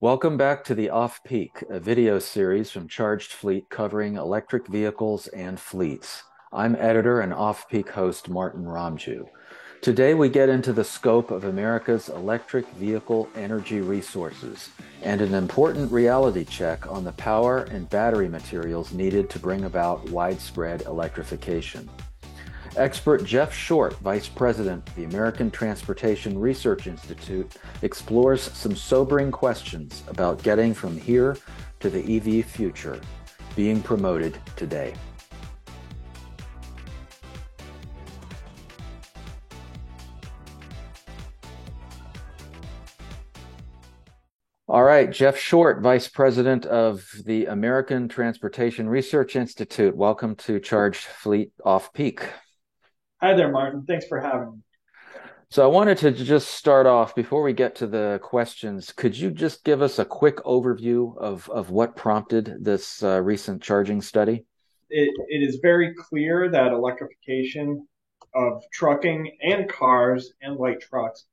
Welcome back to the Off Peak, a video series from Charged Fleet covering electric vehicles and fleets. I'm editor and Off Peak host Martin Ramju. Today we get into the scope of America's electric vehicle energy resources and an important reality check on the power and battery materials needed to bring about widespread electrification. Expert Jeff Short, Vice President of the American Transportation Research Institute, explores some sobering questions about getting from here to the EV future being promoted today. All right, Jeff Short, Vice President of the American Transportation Research Institute. Welcome to Charged Fleet Off Peak. Hi there, Martin. Thanks for having me. So I wanted to just start off before we get to the questions. Could you just give us a quick overview of what prompted this recent charging study? It is very clear that electrification of trucking and cars and light trucks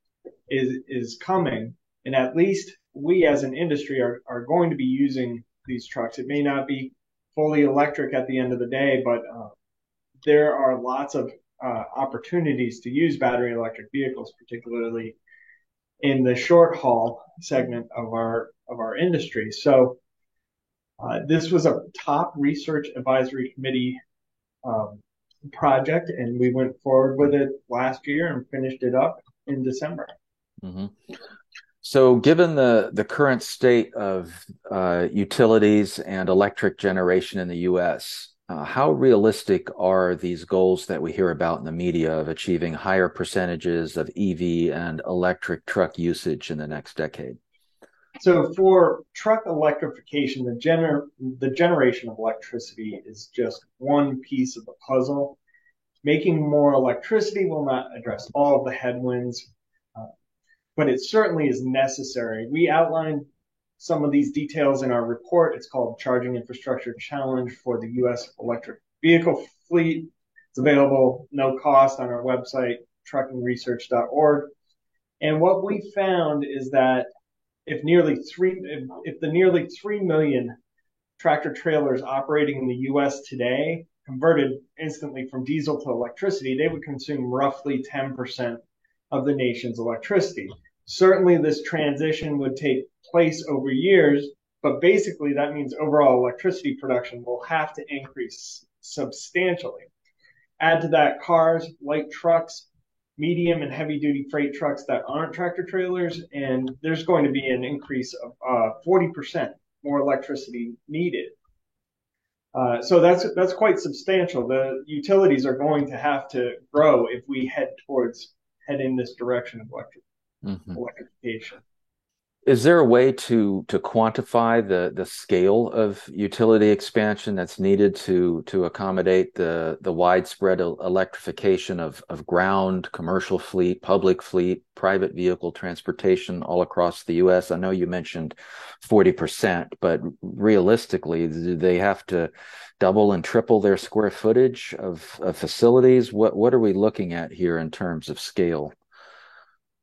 is coming, and at least we as an industry are going to be using these trucks. It may not be fully electric at the end of the day, but there are lots of opportunities to use battery electric vehicles, particularly in the short haul segment of our industry. So this was a top research advisory committee project, and we went forward with it last year and finished it up in December. Mm-hmm. So, given the current state of utilities and electric generation in the U.S., how realistic are these goals that we hear about in the media of achieving higher percentages of EV and electric truck usage in the next decade? So for truck electrification, the generation of electricity is just one piece of the puzzle. Making more electricity will not address all of the headwinds, uh, but it certainly is necessary. We outlined some of these details in our report. It's called Charging Infrastructure Challenge for the U.S. Electric Vehicle Fleet. It's available no cost on our website, truckingresearch.org. And what we found is that if the nearly 3 million tractor trailers operating in the U.S. today converted instantly from diesel to electricity, they would consume roughly 10% of the nation's electricity. Certainly, this transition would take place over years, but basically that means overall electricity production will have to increase substantially. Add to that cars, light trucks, medium and heavy duty freight trucks that aren't tractor trailers, and there's going to be an increase of 40% more electricity needed. So that's quite substantial. The utilities are going to have to grow if we head in this direction of Mhm. electrification. Is there a way to quantify the scale of utility expansion that's needed to accommodate the widespread electrification of ground, commercial fleet, public fleet, private vehicle transportation all across the U.S.? I know you mentioned 40%, but realistically, do they have to double and triple their square footage of facilities? What are we looking at here in terms of scale?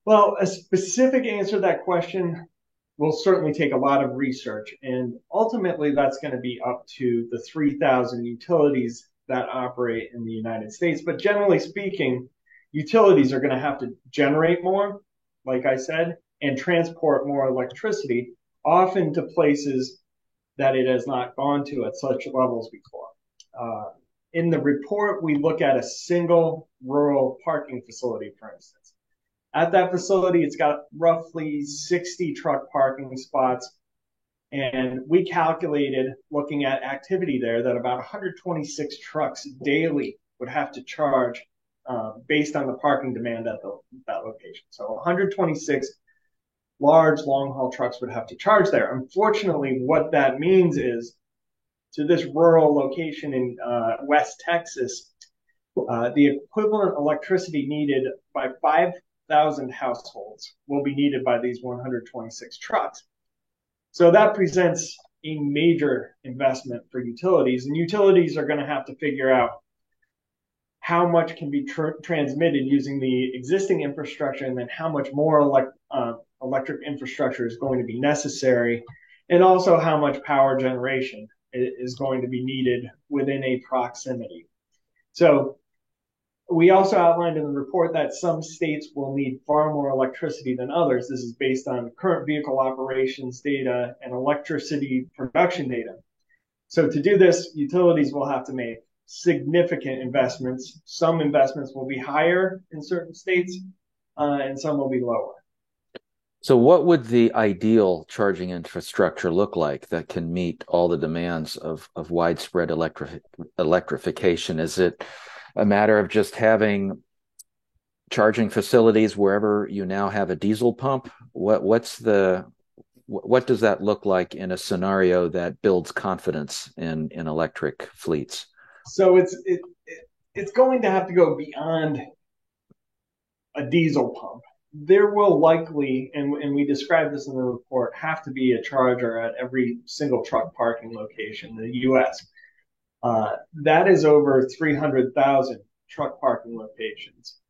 Well, a specific answer to that question will certainly take a lot of research. And ultimately, that's going to be up to the 3,000 utilities that operate in the United States. But generally speaking, utilities are going to have to generate more, like I said, and transport more electricity, often to places that it has not gone to at such levels before. Uh, in the report, we look at a single rural parking facility, for instance. At that facility, it's got roughly 60 truck parking spots. And we calculated, looking at activity there, that about 126 trucks daily would have to charge based on the parking demand at that location. So 126 large long haul trucks would have to charge there. Unfortunately, what that means is to this rural location in West Texas, the equivalent electricity needed by 5,000 households will be needed by these 126 trucks. So that presents a major investment for utilities, and utilities are going to have to figure out how much can be transmitted using the existing infrastructure, and then how much more electric infrastructure is going to be necessary, and also how much power generation is going to be needed within a proximity. So we also outlined in the report that some states will need far more electricity than others. This is based on current vehicle operations data and electricity production data. So to do this, utilities will have to make significant investments. Some investments will be higher in certain states, and some will be lower. So, what would the ideal charging infrastructure look like that can meet all the demands of widespread electrification? Is it a matter of just having charging facilities wherever you now have a diesel pump? What does that look like in a scenario that builds confidence in electric fleets? So it's going to have to go beyond a diesel pump. There will likely, and we described this in the report, have to be a charger at every single truck parking location in the U.S. That is over 300,000 truck parking locations.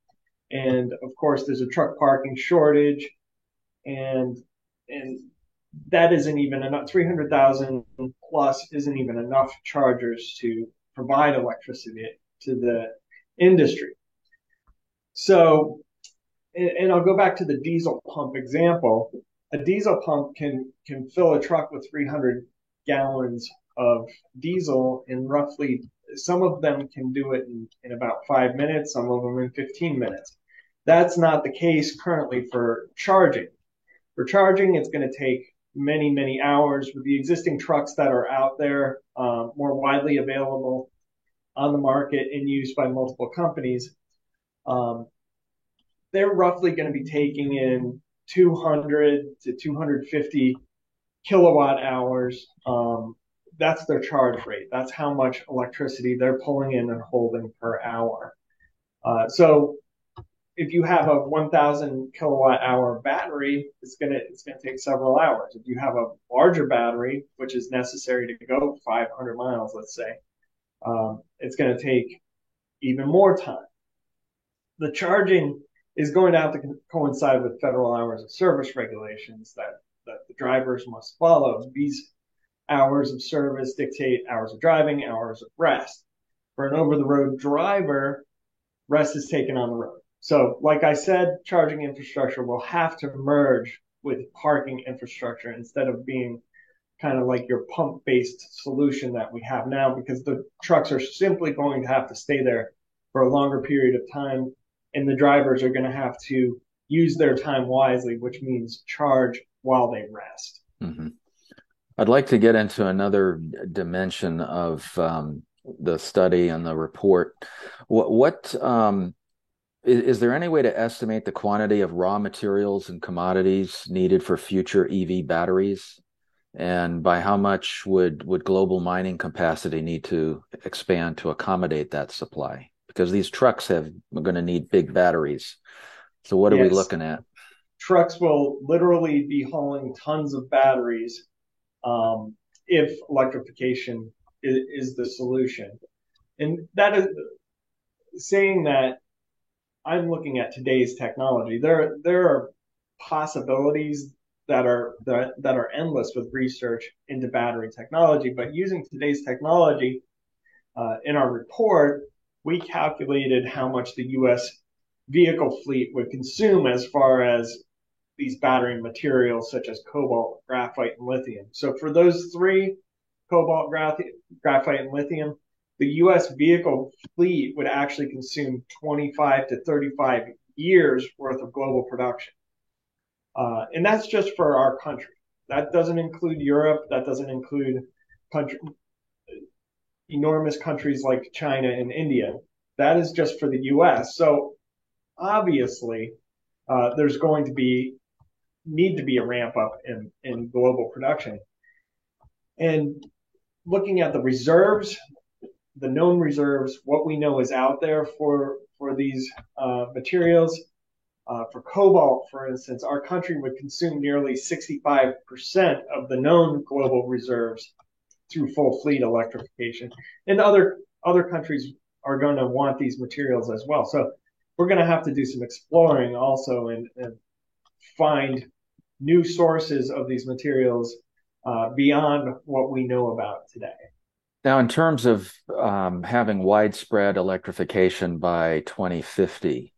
And of course, there's a truck parking shortage, and that isn't even enough. 300,000 plus isn't even enough chargers to provide electricity to the industry. So, and I'll go back to the diesel pump example. A diesel pump can fill a truck with 300 gallons of diesel in roughly, some of them can do it in about 5 minutes, some of them in 15 minutes. That's not the case currently for charging. For charging, it's going to take many, many hours. With the existing trucks that are out there, more widely available on the market in use by multiple companies, they're roughly going to be taking in 200 to 250 kilowatt hours. That's their charge rate. That's how much electricity they're pulling in and holding per hour. So if you have a 1,000 kilowatt hour battery, it's going to take several hours. If you have a larger battery, which is necessary to go 500 miles, let's say, it's going to take even more time. The charging is going to have to coincide with federal hours of service regulations that the drivers must follow. These hours of service dictate hours of driving, hours of rest. For an over-the-road driver, rest is taken on the road. So, like I said, charging infrastructure will have to merge with parking infrastructure instead of being kind of like your pump-based solution that we have now, because the trucks are simply going to have to stay there for a longer period of time, and the drivers are going to have to use their time wisely, which means charge while they rest. Mm-hmm. I'd like to get into another dimension of the study and the report. What is there any way to estimate the quantity of raw materials and commodities needed for future EV batteries? And by how much would global mining capacity need to expand to accommodate that supply? Because these trucks are going to need big batteries. So what are we looking at? Trucks will literally be hauling tons of batteries if electrification is the solution. And that is saying that I'm looking at today's technology. There are possibilities that are endless with research into battery technology, but using today's technology, in our report, we calculated how much the U.S. vehicle fleet would consume as far as these battery materials such as cobalt, graphite, and lithium. So for those three, cobalt, graphite, and lithium, the U.S. vehicle fleet would actually consume 25 to 35 years worth of global production. And that's just for our country. That doesn't include Europe. That doesn't include enormous countries like China and India. That is just for the U.S. So obviously, there's going to need to be a ramp up in global production. And looking at the reserves, the known reserves, what we know is out there for these materials. For cobalt, for instance, our country would consume nearly 65% of the known global reserves through full fleet electrification. And other countries are going to want these materials as well. So we're going to have to do some exploring also and find new sources of these materials beyond what we know about today. Now, in terms of having widespread electrification by 2050,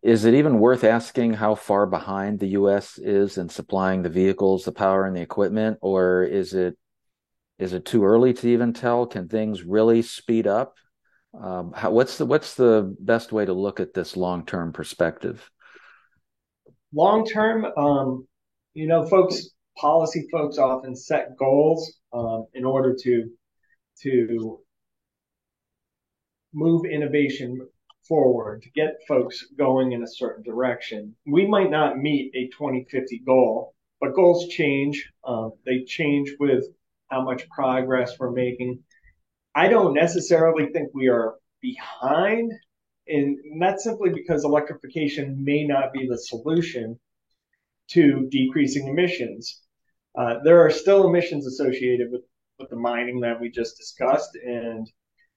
is it even worth asking how far behind the U.S. is in supplying the vehicles, the power, and the equipment, or is it too early to even tell? Can things really speed up? What's the best way to look at this long-term perspective? Long term, policy folks often set goals in order to move innovation forward, to get folks going in a certain direction. We might not meet a 2050 goal, but goals change. They change with how much progress we're making. I don't necessarily think we are behind, and that's simply because electrification may not be the solution to decreasing emissions. There are still emissions associated with the mining that we just discussed, and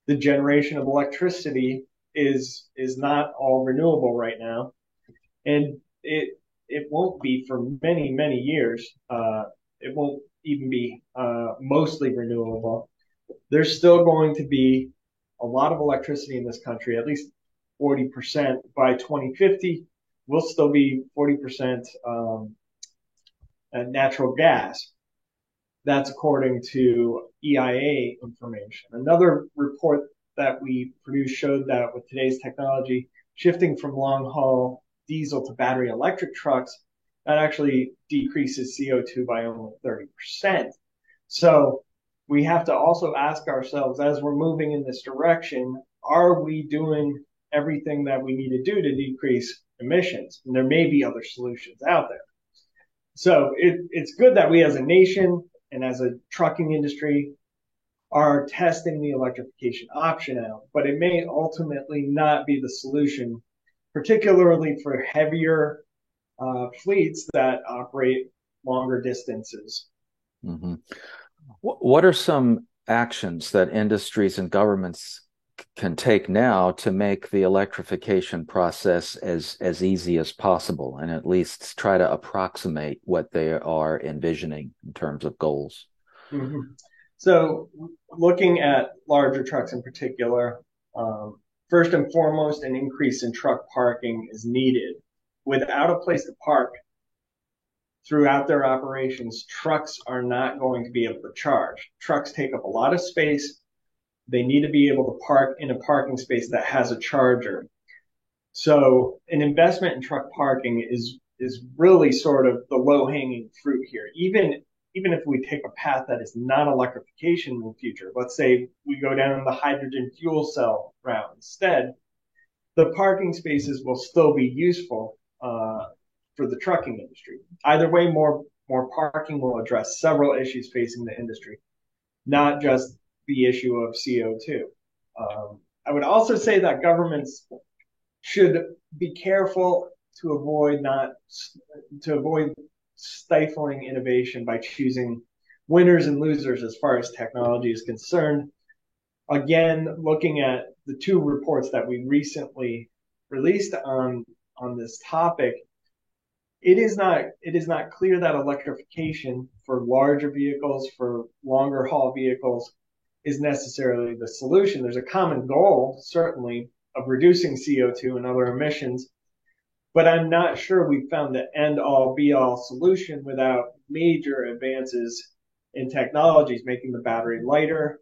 the generation of electricity is not all renewable right now, and it won't be for many years. It won't even be mostly renewable. There's still going to be a lot of electricity in this country, at least 40% by 2050. We'll still be 40% natural gas. That's according to EIA information. Another report that we produced showed that with today's technology, shifting from long haul diesel to battery electric trucks, that actually decreases CO2 by only 30%. So we have to also ask ourselves, as we're moving in this direction, are we doing everything that we need to do to decrease emissions? And there may be other solutions out there. So it's good that we as a nation and as a trucking industry are testing the electrification option out, but it may ultimately not be the solution, particularly for heavier fleets that operate longer distances. Mm-hmm. What are some actions that industries and governments can take now to make the electrification process as easy as possible and at least try to approximate what they are envisioning in terms of goals? Mm-hmm. So looking at larger trucks in particular, first and foremost, an increase in truck parking is needed. Without a place to park throughout their operations, trucks are not going to be able to charge. Trucks take up a lot of space. They need to be able to park in a parking space that has a charger. So an investment in truck parking is really sort of the low-hanging fruit here. Even if we take a path that is not electrification in the future, let's say we go down the hydrogen fuel cell route instead, the parking spaces will still be useful for the trucking industry. Either way, more parking will address several issues facing the industry, not just the issue of CO2. I would also say that governments should be careful to avoid stifling innovation by choosing winners and losers as far as technology is concerned. Again, looking at the two reports that we recently released on this topic, it is not clear that electrification for larger vehicles, for longer haul vehicles, is necessarily the solution. There's a common goal, certainly, of reducing CO2 and other emissions, but I'm not sure we've found the end-all, be-all solution without major advances in technologies, making the battery lighter,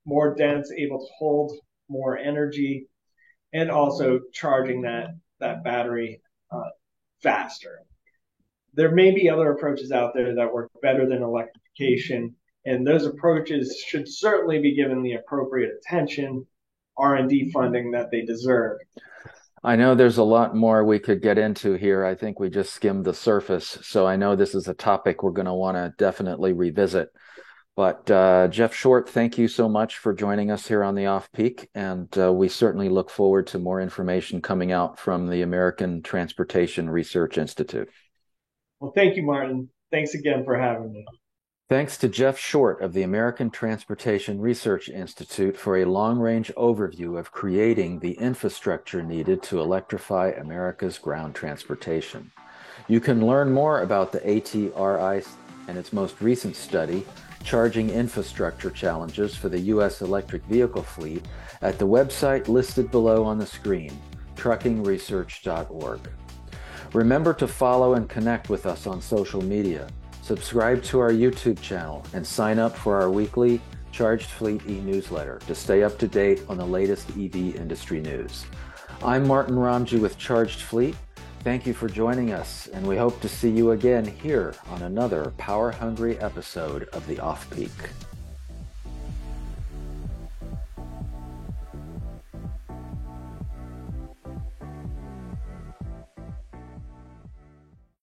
more dense, able to hold more energy, and also charging that battery faster. There may be other approaches out there that work better than electrification, and those approaches should certainly be given the appropriate attention, R&D funding that they deserve. I know there's a lot more we could get into here. I think we just skimmed the surface. So I know this is a topic we're going to want to definitely revisit. But Jeff Short, thank you so much for joining us here on the Off Peak. And we certainly look forward to more information coming out from the American Transportation Research Institute. Well, thank you, Martin. Thanks again for having me. Thanks to Jeff Short of the American Transportation Research Institute for a long-range overview of creating the infrastructure needed to electrify America's ground transportation. You can learn more about the ATRI and its most recent study, Charging Infrastructure Challenges for the U.S. Electric Vehicle Fleet, at the website listed below on the screen, truckingresearch.org. Remember to follow and connect with us on social media, subscribe to our YouTube channel, and sign up for our weekly Charged Fleet e-newsletter to stay up to date on the latest EV industry news. I'm Martin Ramji with Charged Fleet. Thank you for joining us, and we hope to see you again here on another power-hungry episode of the Off Peak.